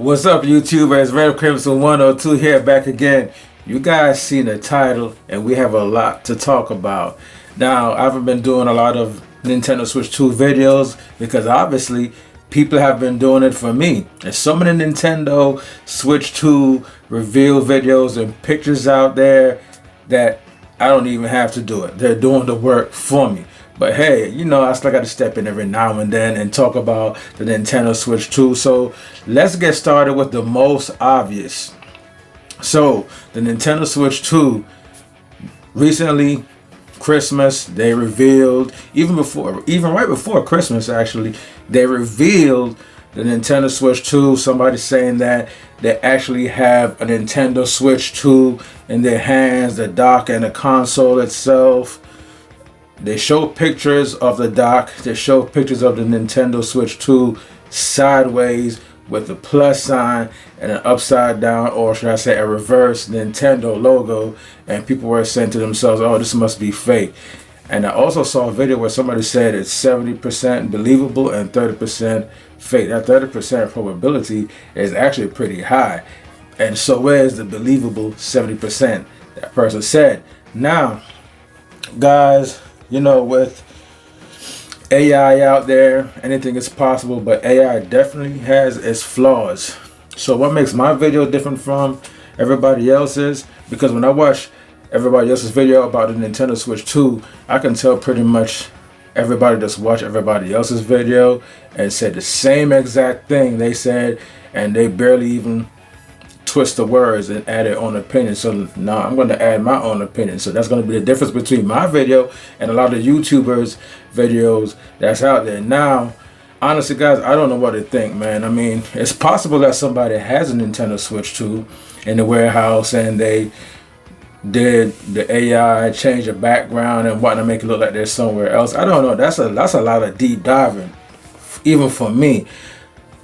What's up, YouTubers? Red Crimson 102 here, back again. You guys seen the title, and we have a lot to talk about. Now, I haven't been doing a lot of Nintendo Switch 2 videos because obviously people have been doing it for me. There's so many Nintendo Switch 2 reveal videos and pictures out there that I don't even have to do it. They're doing the work for me. But hey, you know, I still got to step in every now and then and talk about the Nintendo Switch 2. So let's get started with the most obvious. So the Nintendo Switch 2, recently, Christmas, they revealed, even right before Christmas actually, they revealed the Nintendo Switch 2. Somebody saying that they actually have a Nintendo Switch 2 in their hands, the dock and the console itself. They show pictures of the dock. They show pictures of the Nintendo Switch 2 sideways with a plus sign and an upside down, or should I say a reverse Nintendo logo. And people were saying to themselves, oh, this must be fake. And I also saw a video where somebody said it's 70% believable and 30% fake. That 30% probability is actually pretty high. And so where's the believable 70%? That person said. Now, guys, you know, with AI out there, anything is possible, but AI definitely has its flaws. So what makes my video different from everybody else's? Because when I watch everybody else's video about the Nintendo Switch 2, I can tell pretty much everybody just watched everybody else's video and said the same exact thing they said, and they barely even twist the words and add their own opinion. So now I'm going to add my own opinion. So that's going to be the difference between my video and a lot of YouTubers videos that's out there. Now, honestly guys, I don't know what to think, man. I mean, it's possible that somebody has a Nintendo Switch 2 in the warehouse and they did the AI, change the background and whatnot, make it look like they're somewhere else. I don't know. That's a lot of deep diving, even for me.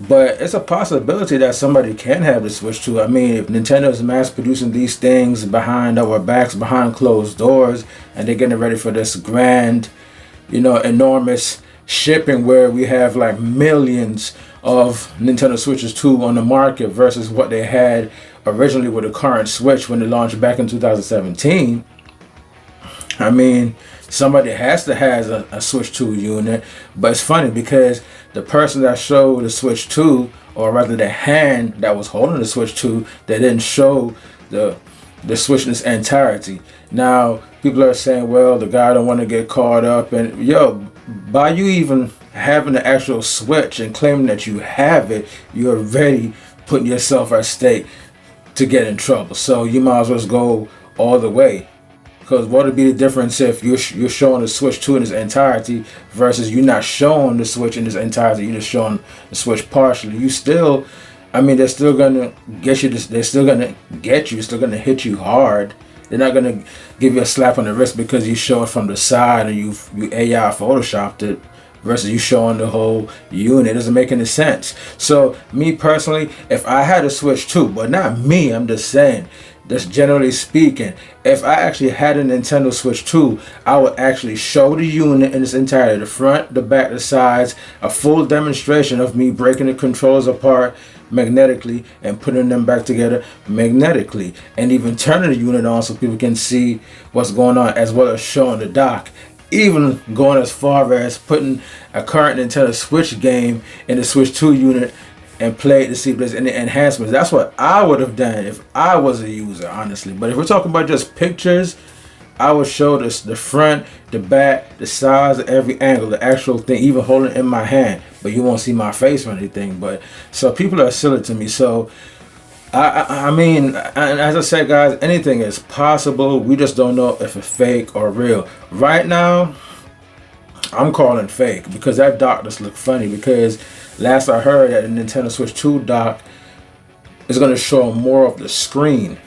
But it's a possibility that somebody can have the Switch 2. I mean, if Nintendo is mass producing these things behind our backs, behind closed doors, and they're getting ready for this grand, you know, enormous shipping where we have like millions of Nintendo Switches 2 on the market versus what they had originally with the current Switch when they launched back in 2017. I mean, somebody has to have a Switch 2 unit. But it's funny because the person that showed the Switch 2, or rather the hand that was holding the Switch 2, they didn't show the Switch in its entirety. Now, people are saying, well, the guy don't want to get caught up. And yo, by you even having the actual Switch and claiming that you have it, you're already putting yourself at stake to get in trouble. So you might as well go all the way. Because what would be the difference if you're showing the Switch 2 in its entirety versus you not showing the Switch in its entirety, you're just showing the Switch partially? You still, I mean, they're still gonna get you. They're still gonna get you. Still gonna hit you hard. They're not gonna give you a slap on the wrist because you show it from the side and you AI photoshopped it versus you showing the whole unit. It doesn't make any sense. So me personally, if I had a Switch 2, but not me, I'm just saying, just generally speaking, if I actually had a Nintendo Switch 2, I would actually show the unit in its entirety, the front, the back, the sides, a full demonstration of me breaking the controllers apart magnetically and putting them back together magnetically, and even turning the unit on so people can see what's going on, as well as showing the dock. Even going as far as putting a current Nintendo Switch game in the Switch 2 unit and play it to see if there's any enhancements. That's what I would have done if I was a user, honestly. But if we're talking about just pictures, I would show this, the front, the back, the size, every angle, the actual thing, even holding it in my hand. But you won't see my face or anything. But so people are silly to me. So I mean, and as I said, guys, anything is possible. We just don't know if it's fake or real. Right now, I'm calling fake because that dock just looked funny. Because last I heard that the Nintendo Switch 2 dock is going to show more of the screen.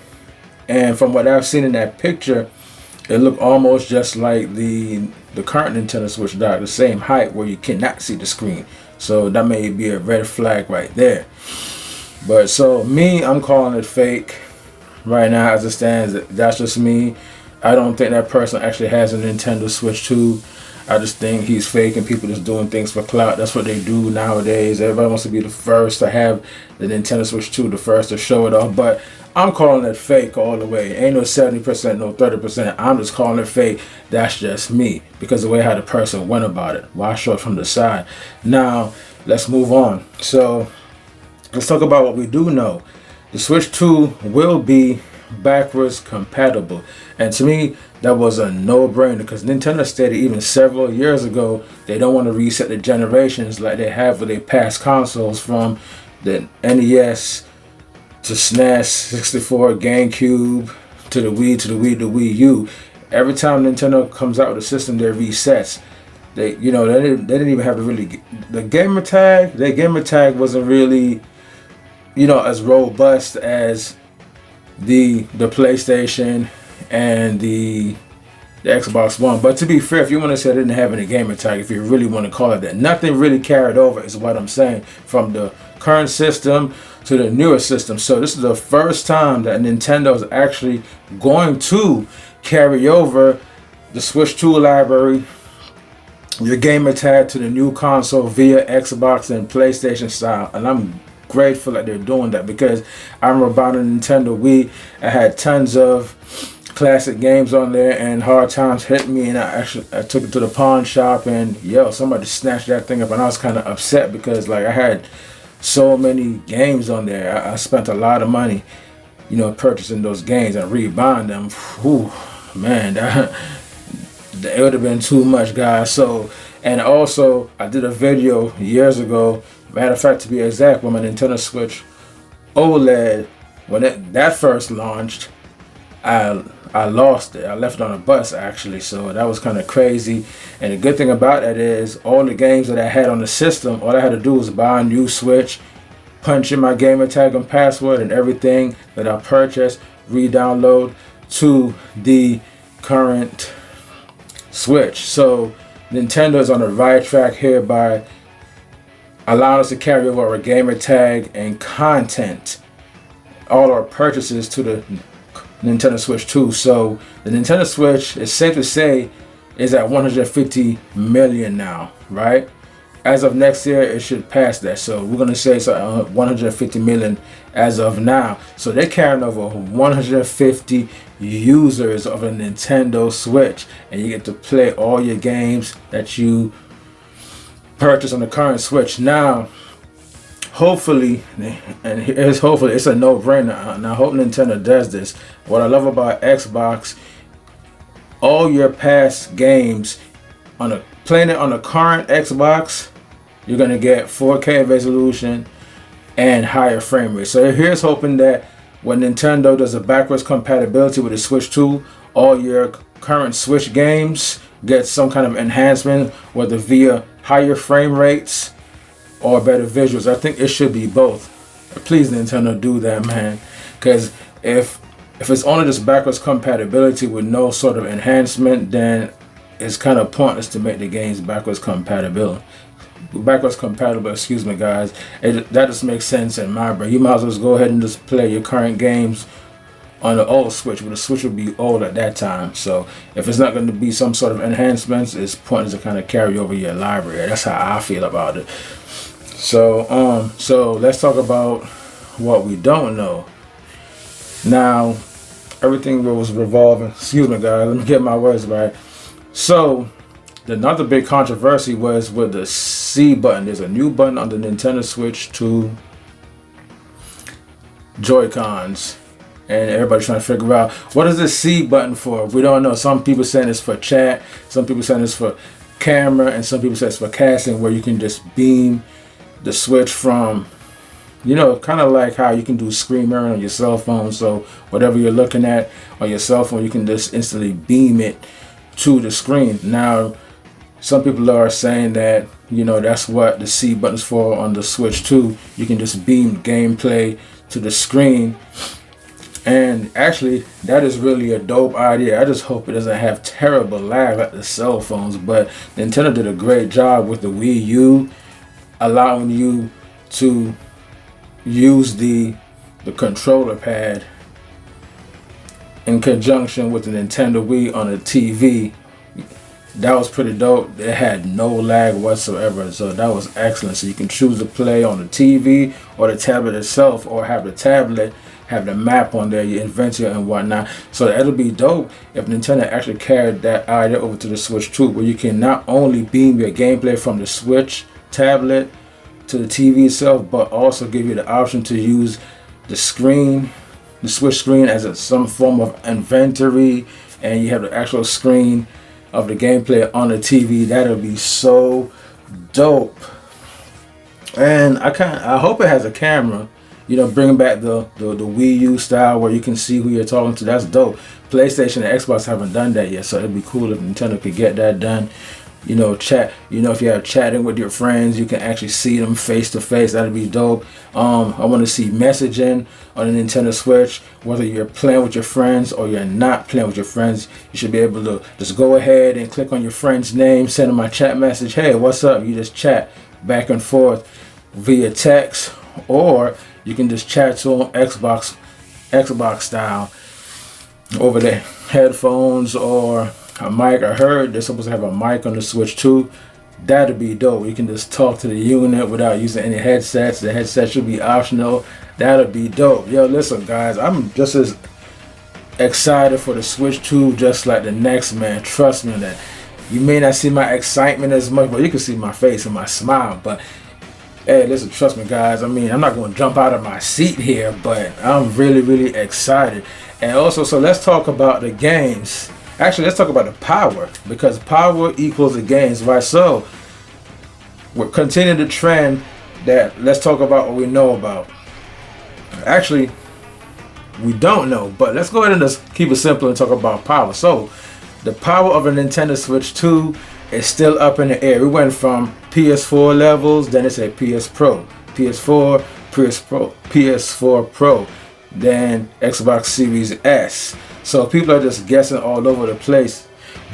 And from what I've seen in that picture, it looked almost just like the current Nintendo Switch dock, the same height where you cannot see the screen. So that may be a red flag right there. But so me, I'm calling it fake right now as it stands. That's just me. I don't think that person actually has a Nintendo Switch 2. I just think he's fake and people just doing things for clout. That's what they do nowadays. Everybody wants to be the first to have the Nintendo Switch 2, the first to show it off. But I'm calling it fake all the way. Ain't no 70%, no 30%. I'm just calling it fake. That's just me. Because the way how the person went about it. Why show it from the side? Now, let's move on. So, let's talk about what we do know. The Switch 2 will be backwards compatible, and to me that was a no-brainer because Nintendo stated even several years ago they don't want to reset the generations like they have with their past consoles, from the NES to SNES, 64, GameCube, to the Wii, to the Wii U. Every time Nintendo comes out with a system, they resets. They didn't even have to really the gamer tag. Their gamer tag wasn't really as robust as the PlayStation and the Xbox One. But to be fair, if you want to say I didn't have any gamer tag, if you really want to call it that, nothing really carried over is what I'm saying from the current system to the newer system. So this is the first time that Nintendo is actually going to carry over the Switch 2 library, your gamer tag, to the new console via Xbox and PlayStation style. And I'm grateful that they're doing that, because I remember buying a Nintendo Wii. I had tons of classic games on there, and hard times hit me, and I took it to the pawn shop, and somebody snatched that thing up, and I was kind of upset because I had so many games on there. I spent a lot of money purchasing those games and rebuying them. Whew, man, that it would have been too much, guys. So, and also I did a video years ago, matter of fact to be exact, when my Nintendo Switch OLED, when that first launched, I lost it. I left it on a bus actually, so that was kind of crazy. And the good thing about that is all the games that I had on the system, all I had to do was buy a new Switch, punch in my gamer tag and password, and everything that I purchased re-download to the current Switch. So Nintendo is on the right track here by allowing us to carry over our gamer tag and content, all our purchases, to the Nintendo Switch 2. So the Nintendo Switch, it's safe to say, is at 150 million now, right? As of next year, it should pass that. So we're going to say it's 150 million as of now. So they're carrying over 150 users of a Nintendo Switch, and you get to play all your games that you purchase on the current Switch. Now, hopefully, and it's a no-brainer, and I hope Nintendo does this. What I love about Xbox, all your past games, playing it on the current Xbox, you're gonna get 4K resolution and higher frame rate. So here's hoping that when Nintendo does a backwards compatibility with the Switch 2, all your current Switch games get some kind of enhancement, whether via higher frame rates or better visuals. I think it should be both. Please, Nintendo, do that, man. Because if it's only just backwards compatibility with no sort of enhancement, then it's kind of pointless to make the games backwards compatible. Excuse me, guys. That just makes sense in my brain. You might as well just go ahead and just play your current games on the old Switch, but the Switch will be old at that time. So if it's not going to be some sort of enhancements, it's pointless to kind of carry over your library. That's how I feel about it. So let's talk about what we don't know. Now, everything was revolving. Excuse me, guys. Let me get my words right. So, another big controversy was with the C button. There's a new button on the Nintendo Switch 2 Joy-Cons, and everybody's trying to figure out what is the C button for. We don't know. Some people saying it's for chat, some people saying it's for camera, and some people say it's for casting, where you can just beam the Switch from, kind of like how you can do screen mirroring on your cell phone. So whatever you're looking at on your cell phone, you can just instantly beam it to the screen. Now, some people are saying that, that's what the C button's for on the Switch 2. You can just beam gameplay to the screen. And actually, that is really a dope idea. I just hope it doesn't have terrible lag like the cell phones. But Nintendo did a great job with the Wii U, allowing you to use the controller pad in conjunction with the Nintendo Wii on a TV. That was pretty dope. It had no lag whatsoever, so that was excellent. So you can choose to play on the TV or the tablet itself, or have the tablet have the map on there, your inventor and whatnot. So it'll be dope if Nintendo actually carried that idea over to the Switch 2, where you can not only beam your gameplay from the Switch tablet to the TV itself, but also give you the option to use the screen, the Switch screen, as some form of inventory, and you have the actual screen of the gameplay on the TV. That'll be so dope. And I hope it has a camera. Bringing back the Wii U style where you can see who you're talking to. That's dope. PlayStation and Xbox haven't done that yet, so it'd be cool if Nintendo could get that done. Chat. If you have chatting with your friends, you can actually see them face to face. That'd be dope. I want to see messaging on the Nintendo Switch. Whether you're playing with your friends or you're not playing with your friends, you should be able to just go ahead and click on your friend's name, send them a chat message. Hey, what's up? You just chat back and forth via text, or you can just chat to them Xbox style over the headphones or a mic. I heard they're supposed to have a mic on the Switch too. That'd be dope. You can just talk to the unit without using any headsets. The headset should be optional. That'd be dope. Yo, listen guys, I'm just as excited for the Switch 2 just like the next man. Trust me on that. You may not see my excitement as much, but you can see my face and my smile. But hey, listen, trust me guys, I'm not going to jump out of my seat here, but I'm really, really excited. And also, so let's talk about the games. Actually, let's talk about the power, because power equals the games, right? So we're continuing the trend that let's talk about what we know about. Actually, we don't know, but let's go ahead and just keep it simple and talk about power. So the power of a Nintendo Switch 2 is still up in the air. We went from PS4 levels, then it's a PS Pro, PS4, PS4 Pro, then Xbox Series S. So people are just guessing all over the place.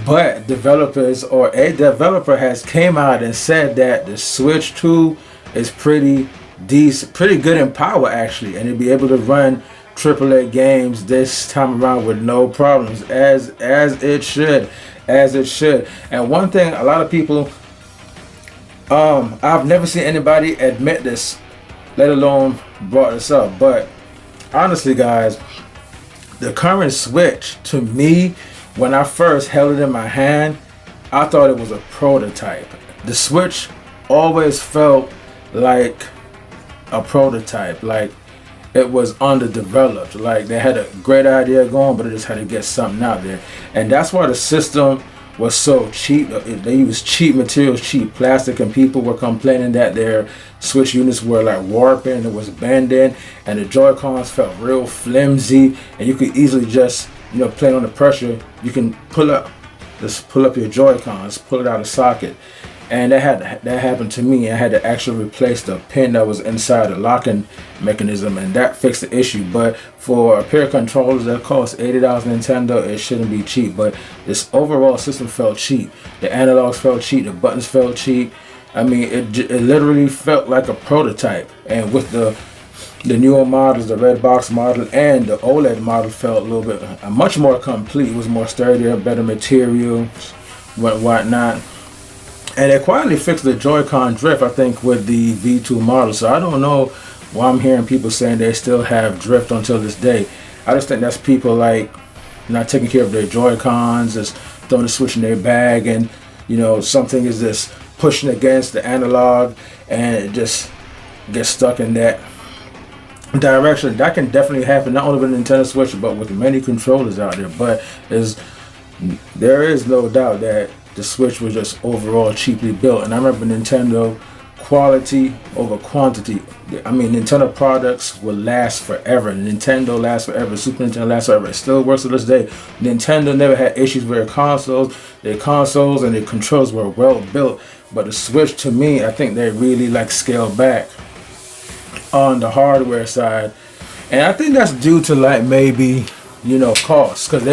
But developers, or a developer has came out and said that the Switch 2 is pretty decent, pretty good in power actually, and it'll be able to run AAA games this time around with no problems, as it should. And one thing, a lot of people, I've never seen anybody admit this, let alone brought this up, but honestly guys, the current Switch, to me, when I first held it in my hand, I thought it was a prototype. The Switch always felt like a prototype, like it was underdeveloped, like they had a great idea going, but they just had to get something out there. And that's why the system was so cheap. They used cheap materials, cheap plastic, and people were complaining that their Switch units were like warping, it was bending, and the Joy-Cons felt real flimsy, and you could easily just, play under pressure, you can pull up your Joy-Cons, pull it out of socket. And that happened to me. I had to actually replace the pin that was inside the locking mechanism, and that fixed the issue. But for a pair of controllers that cost $80 Nintendo, it shouldn't be cheap. But this overall system felt cheap. The analogs felt cheap. The buttons felt cheap. It literally felt like a prototype. And with the newer models, the red box model and the OLED model felt a little bit much more complete. It was more sturdier, better material, whatnot. And they quietly fixed the Joy-Con drift, I think, with the V2 model. So I don't know why I'm hearing people saying they still have drift until this day. I just think that's people like not taking care of their Joy-Cons, just throwing the Switch in their bag, and something is just pushing against the analog, and it just gets stuck in that direction. That can definitely happen, not only with the Nintendo Switch, but with many controllers out there. But there is no doubt that the Switch was just overall cheaply built. And I remember Nintendo, quality over quantity. Nintendo products will last forever. Nintendo lasts forever. Super Nintendo lasts forever. It still works to this day. Nintendo never had issues with their consoles. Their consoles and their controls were well built. But the Switch, to me, I think they really scaled back on the hardware side. And I think that's due to maybe, cost. Because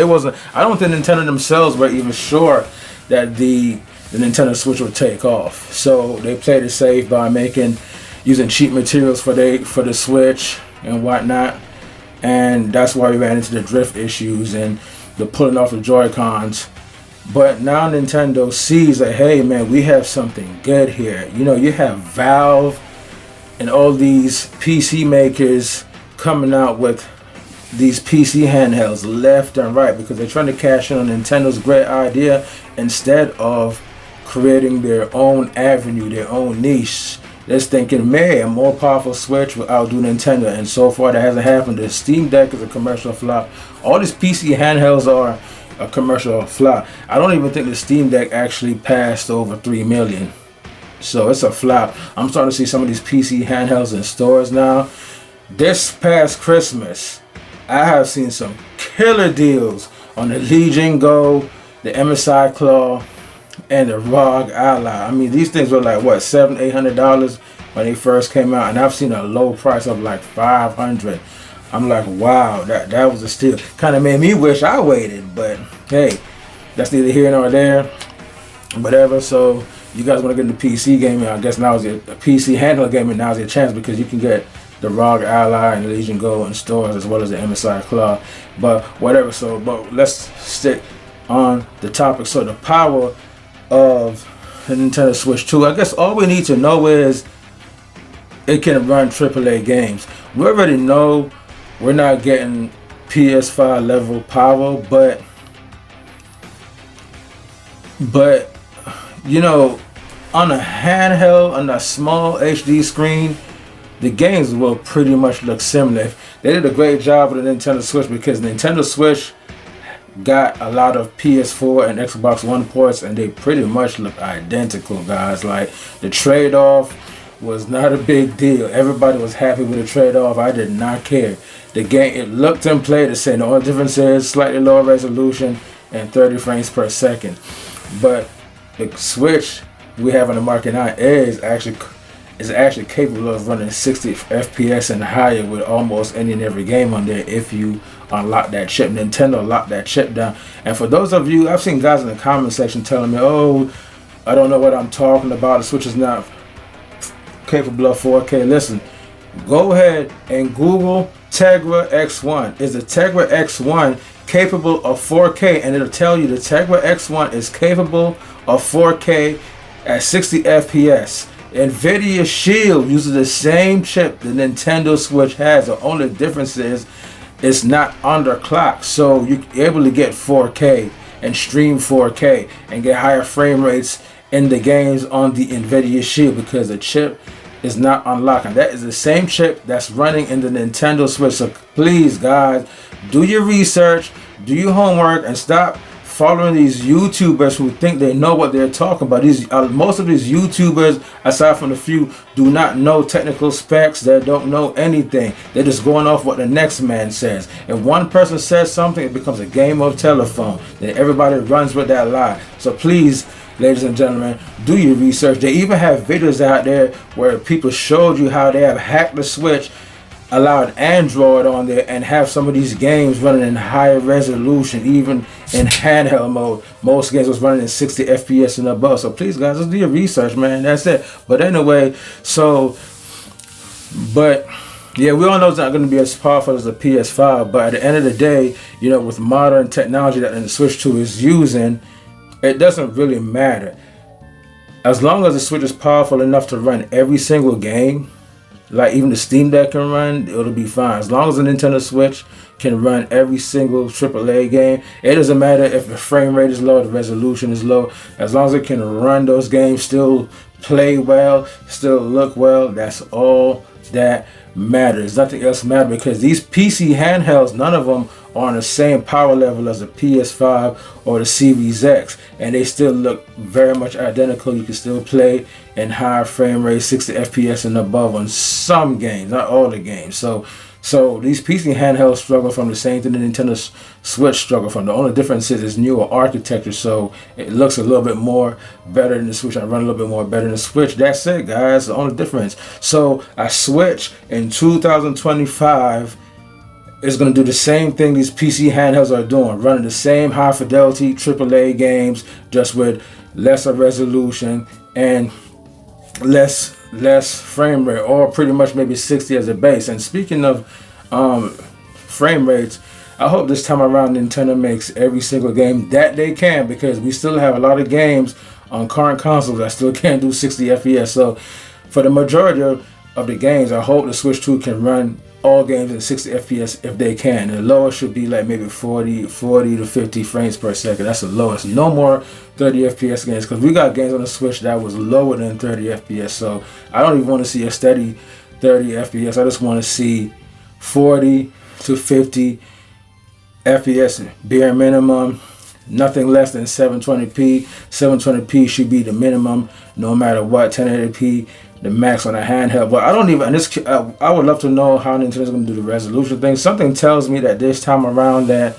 I don't think Nintendo themselves were even sure that the Nintendo Switch would take off. So they played it safe by using cheap materials for the Switch and whatnot. and that's why we ran into the drift issues and the pulling off the Joy-Cons. But now Nintendo sees that, hey man, we have something good here. You know, you have Valve and all these PC makers coming out with these PC handhelds left and right because they're trying to cash in on Nintendo's great idea instead of creating their own avenue, their own niche. They're thinking, man, a more powerful Switch will outdo Nintendo, and so far that hasn't happened. The Steam Deck is a commercial flop. All these PC handhelds are a commercial flop. I don't even think the Steam Deck actually passed over 3 million. So it's a flop. I'm starting to see some of these PC handhelds in stores now. This past Christmas, I have seen some killer deals on the Legion Go, the MSI Claw, and the ROG Ally. I mean, these things were like what, $700-800 when they first came out, and I've seen a low price of like $500. I'm like, wow, that was a steal. Kind of made me wish I waited, but hey, that's neither here nor there. Whatever. So you guys want to get into PC gaming? I guess now is your PC handheld gaming. Now is your chance because you can get the ROG Ally and the Legion Go in stores as well as the MSI Claw. But whatever. So, but let's stick on the topic. So the power of the Nintendo Switch 2. I guess all we need to know is it can run AAA games. We already know we're not getting PS5 level power, but you know, on a handheld, on a small HD screen, the games will pretty much look similar. They did a great job with the Nintendo Switch because Nintendo Switch got a lot of PS4 and Xbox One ports, and they pretty much look identical, guys. Like, the trade-off was not a big deal. Everybody was happy with the trade-off. I did not care. The game, it looked and played the same. The only difference is slightly lower resolution and 30 frames per second. But the Switch we have on the market now is actually capable of running 60 FPS and higher with almost any and every game on there if you unlock that chip. Nintendo locked that chip down. And for those of you, I've seen guys in the comment section telling me, oh, I don't know what I'm talking about. The Switch is not capable of 4K. Listen, go ahead and Google Tegra X1. Is the Tegra X1 capable of 4K? And it'll tell you the Tegra X1 is capable of 4K at 60 FPS. NVIDIA Shield uses the same chip the Nintendo Switch has. The only difference is it's not underclocked, so you're able to get 4K and stream 4K and get higher frame rates in the games on the NVIDIA Shield because the chip is not unlocked. And that is the same chip that's running in the Nintendo Switch. So please, guys, do your research, do your homework, and stop following these YouTubers who think they know what they're talking about. Most of these YouTubers, aside from a few, do not know technical specs. They don't know anything. They're just going off what the next man says. If one person says something, it becomes a game of telephone. Then everybody runs with that lie. So please, ladies and gentlemen, do your research. They even have videos out there where people showed you how they have hacked the Switch, allowed Android on there, and have some of these games running in higher resolution, even in handheld mode. Most games was running in 60 FPS and above. So please, guys, just do your research, man. That's it. But anyway, but yeah, we all know it's not going to be as powerful as the PS5. But at the end of the day, you know, with modern technology that the Switch 2 is using, it doesn't really matter. As long as the Switch is powerful enough to run every single game, like even the Steam Deck can run, it'll be fine. As long as the Nintendo Switch can run every single AAA game, it doesn't matter if the frame rate is low, the resolution is low. As long as it can run those games, still play well, still look well, that's all that matters. Nothing else matters because these PC handhelds, none of them are on the same power level as the PS5 or the Series X, and they still look very much identical. You can still play in higher frame rate, 60 FPS and above on some games, not all the games. So these PC handhelds struggle from the same thing the Nintendo Switch struggle from. The only difference is it's newer architecture, so it looks a little bit more better than the Switch. I run a little bit more better than the Switch. That's it, guys. The only difference. So a Switch in 2025 is going to do the same thing these PC handhelds are doing, running the same high fidelity AAA games, just with lesser resolution and less frame rate, or pretty much maybe 60 as a base. And speaking of frame rates. I hope this time around Nintendo makes every single game that they can, because we still have a lot of games on current consoles that still can't do 60 FPS. So for the majority of the games, I hope the Switch 2 can run all games in 60 FPS if they can. The lowest should be like maybe 40 to 50 frames per second. That's the lowest. No more 30 FPS games, because we got games on the Switch that was lower than 30 FPS. So I don't even want to see a steady 30 FPS. I just want to see 40 to 50 FPS bare minimum. Nothing less than 720p. 720p should be the minimum, no matter what. 1080p, the max on a handheld. But I don't even. I would love to know how Nintendo's going to do the resolution thing. Something tells me that this time around that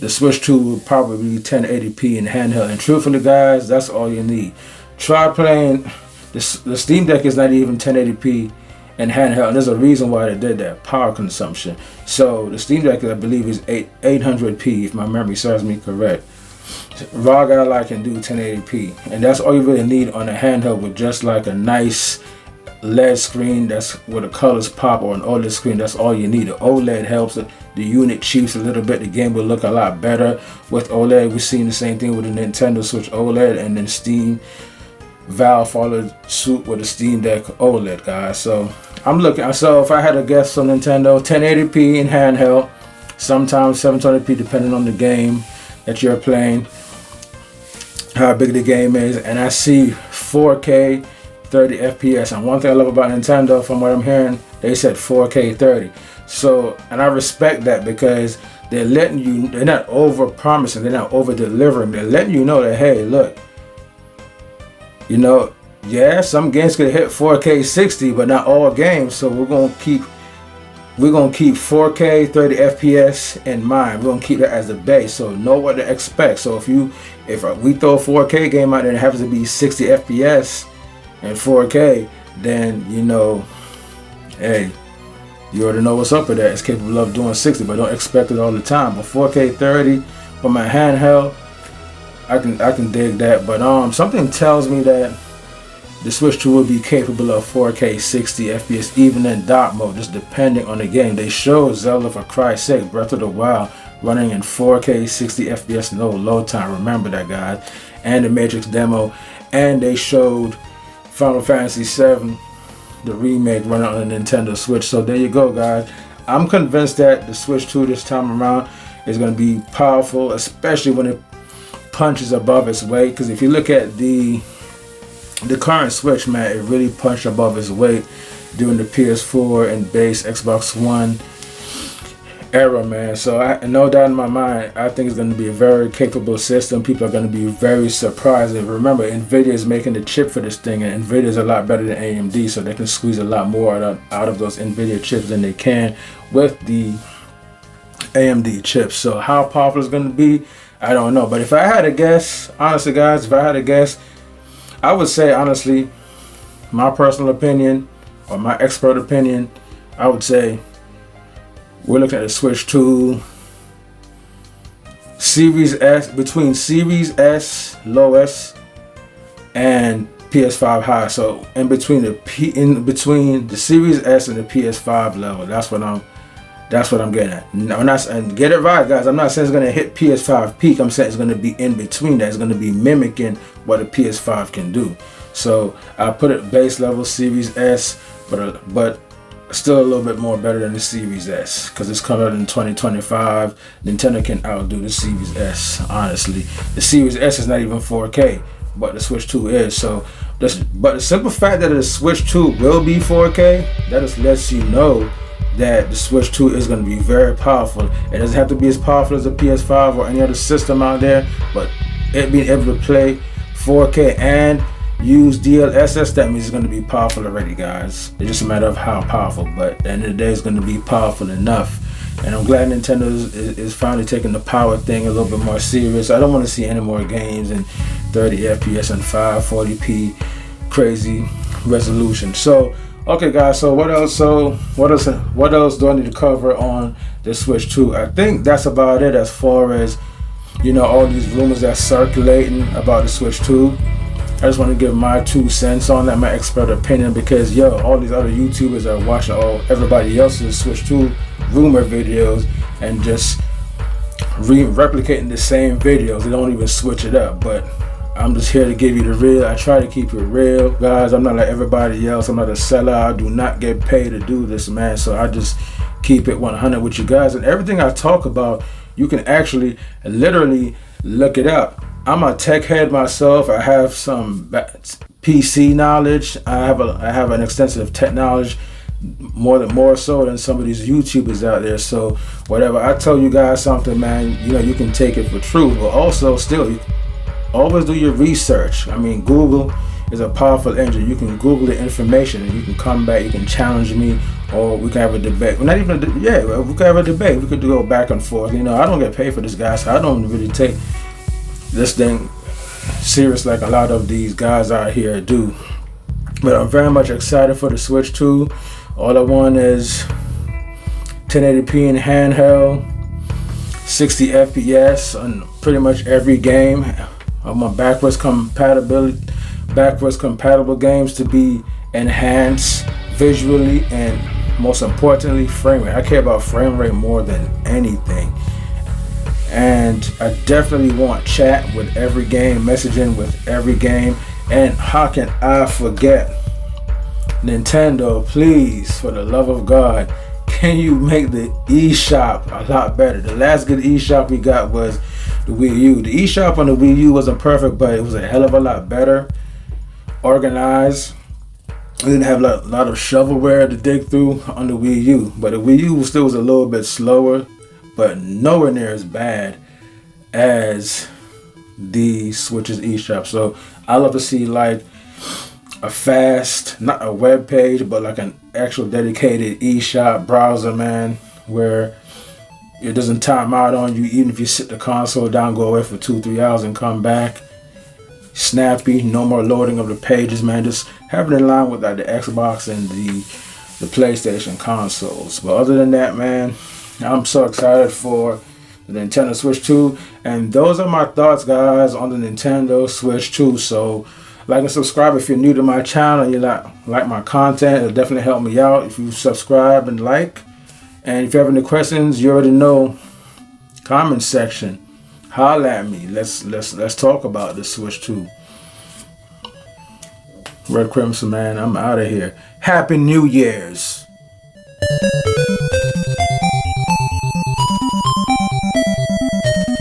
the Switch 2 will probably be 1080p in handheld. And truthfully, guys, that's all you need. Try playing. The Steam Deck is not even 1080p. And handheld, and there's a reason why they did that: power consumption. So the Steam Deck, I believe, is 800p if my memory serves me correct. ROG Ally can do 1080p, and that's all you really need on a handheld with just like a nice LED screen that's where the colors pop, or an OLED screen. That's all you need. The OLED helps the unit cheaps a little bit. The game will look a lot better with OLED. We've seen the same thing with the Nintendo Switch OLED, and then Valve followed suit with the Steam Deck OLED, guys. So I'm looking. So if I had to guess on Nintendo, 1080p in handheld, sometimes 720p depending on the game that you're playing, how big the game is, and I see 4K 30 FPS. And one thing I love about Nintendo, from what I'm hearing, they said 4K 30. So, and I respect that, because they're letting you. They're not over promising. They're not over delivering. They're letting you know that, hey, look. You know, yeah, some games could hit 4K 60, but not all games. So we're gonna keep 4K 30 FPS in mind. We're gonna keep that as a base, so know what to expect. So if we throw a 4K game out there and it happens to be 60 FPS and 4K, then you know, hey, you already know what's up with that. It's capable of doing 60, but don't expect it all the time. But 4K 30 for my handheld, I can dig that. But something tells me that the Switch 2 will be capable of 4K 60 FPS even in dock mode, just depending on the game. They showed Zelda, for Christ's sake, Breath of the Wild running in 4K 60 FPS, no load time. Remember that, guys. And the Matrix demo, and they showed Final Fantasy VII, the remake, running on the Nintendo Switch. So there you go, guys. I'm convinced that the Switch 2 this time around is going to be powerful, especially when it punches above its weight. Because if you look at the current Switch, man, it really punched above its weight during the PS4 and base Xbox One era, man. So no doubt in my mind, I think it's going to be a very capable system. People are going to be very surprised. And remember, NVIDIA is making the chip for this thing, and NVIDIA is a lot better than AMD, so they can squeeze a lot more out of those NVIDIA chips than they can with the AMD chips. So how powerful it's going to be, I don't know. But if I had to guess, honestly, guys, if I had to guess, I would say, honestly, my personal opinion or my expert opinion, I would say we're looking at the Switch 2 Series S, between Series S, low S, and PS5 high. So in between the Series S and the PS5 level, that's what I'm getting at. No, and get it right, guys. I'm not saying it's gonna hit PS5 peak. I'm saying it's gonna be in between that. It's gonna be mimicking what a PS5 can do. So I put it base level Series S, but still a little bit more better than the Series S, because it's coming out in 2025. Nintendo can outdo the Series S, honestly. The Series S is not even 4K, but the Switch 2 is. So, but the simple fact that the Switch 2 will be 4K, that just lets you know that the Switch 2 is going to be very powerful. It doesn't have to be as powerful as a PS5 or any other system out there, but it being able to play 4K and use DLSS, that means it's going to be powerful already, guys. It's just a matter of how powerful, but at the end of the day, it's going to be powerful enough. And I'm glad Nintendo is finally taking the power thing a little bit more serious. I don't want to see any more games in 30 FPS and 540p crazy resolution. So okay, guys, so what else do I need to cover on the Switch 2? I think that's about it as far as, you know, all these rumors that's circulating about the Switch 2. I just want to give my 2 cents on that, my expert opinion, because all these other YouTubers are watching everybody else's Switch 2 rumor videos, and just replicating the same videos. They don't even switch it up. But I'm just here to give you the real. I try to keep it real, guys. I'm not like everybody else. I'm not a sellout. I do not get paid to do this, man. So I just keep it 100 with you guys. And everything I talk about, you can actually literally look it up. I'm a tech head myself. I have some PC knowledge. I have an extensive tech knowledge, more so than some of these YouTubers out there. So whatever I tell you guys something, man, you know, you can take it for truth. But also still, you always do your research. I mean, Google is a powerful engine. You can Google the information and you can come back, you can challenge me, or we can have a debate. Well, not even we can have a debate. We could go back and forth. You know, I don't get paid for this, guys, so I don't really take this thing serious like a lot of these guys out here do. But I'm very much excited for the Switch 2. All I want is 1080p in handheld, 60 FPS on pretty much every game. I want backwards compatible games to be enhanced visually, and most importantly, frame rate. I care about frame rate more than anything. And I definitely want chat with every game, messaging with every game. And how can I forget Nintendo? Please, for the love of God, can you make the eShop a lot better? The last good eShop we got was the Wii U. The eShop on the Wii U wasn't perfect, but it was a hell of a lot better, organized. It didn't have a lot of shovelware to dig through on the Wii U, but the Wii U still was a little bit slower, but nowhere near as bad as the Switch's eShop. So I love to see like a fast, not a web page, but like an actual dedicated eShop browser, man, where it doesn't time out on you, even if you sit the console down, go away for 2-3 hours and come back. Snappy, no more loading of the pages, man. Just have it in line with like the Xbox and the PlayStation consoles. But other than that, man, I'm so excited for the Nintendo Switch 2. And those are my thoughts, guys, on the Nintendo Switch 2. So like and subscribe if you're new to my channel and you like my content. It'll definitely help me out if you subscribe and like. And if you have any questions, you already know, comment section. Holla at me. Let's talk about the Switch 2. Red Crimson, man, I'm out of here. Happy New Year's.